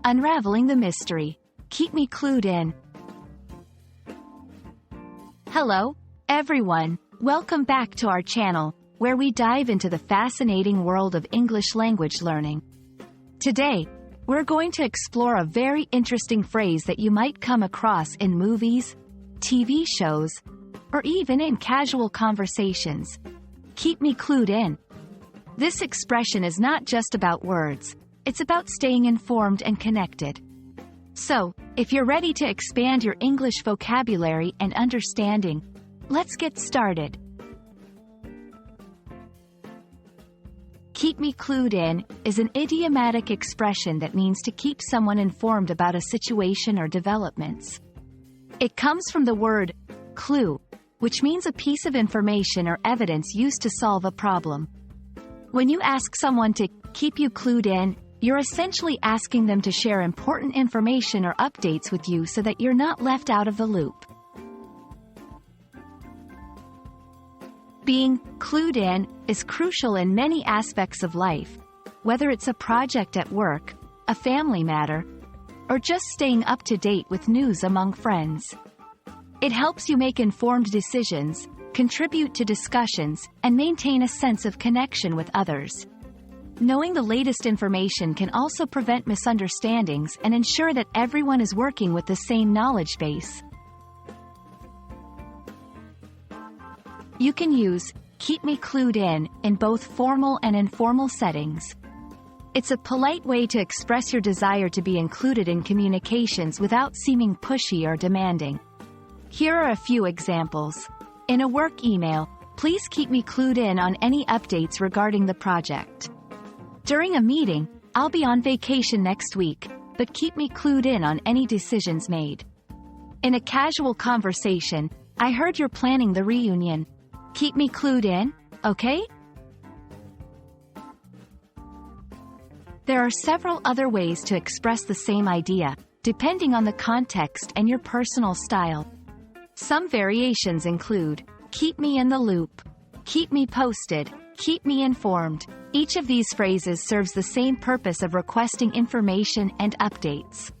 Unraveling the Mystery. Keep me clued in. Hello, everyone. Welcome back to our channel, where we dive into the fascinating world of English language learning. Today, we're going to explore a very interesting phrase that you might come across in movies, TV shows, or even in casual conversations. Keep me clued in. This expression is not just about words, it's about staying informed and connected. So, if you're ready to expand your English vocabulary and understanding, let's get started. Keep me clued in is an idiomatic expression that means to keep someone informed about a situation or developments. It comes from the word clue, which means a piece of information or evidence used to solve a problem. When you ask someone to keep you clued in, you're essentially asking them to share important information or updates with you so that you're not left out of the loop. Being clued in is crucial in many aspects of life, whether it's a project at work, a family matter, or just staying up to date with news among friends. It helps you make informed decisions, contribute to discussions, and maintain a sense of connection with others. Knowing the latest information can also prevent misunderstandings and ensure that everyone is working with the same knowledge base. You can use "keep me clued in both formal and informal settings. It's a polite way to express your desire to be included in communications without seeming pushy or demanding. Here are a few examples. In a work email, please keep me clued in on any updates regarding the project. During a meeting, I'll be on vacation next week, but keep me clued in on any decisions made. In a casual conversation, I heard you're planning the reunion. Keep me clued in, okay? There are several other ways to express the same idea, depending on the context and your personal style. Some variations include, keep me in the loop, keep me posted, keep me informed. Each of these phrases serves the same purpose of requesting information and updates.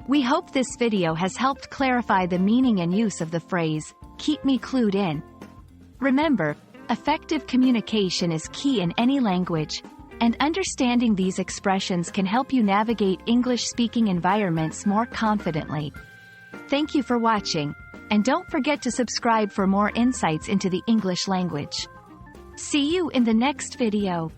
We hope this video has helped clarify the meaning and use of the phrase, keep me clued in. Remember, effective communication is key in any language, and understanding these expressions can help you navigate English-speaking environments more confidently. Thank you for watching, and don't forget to subscribe for more insights into the English language. See you in the next video.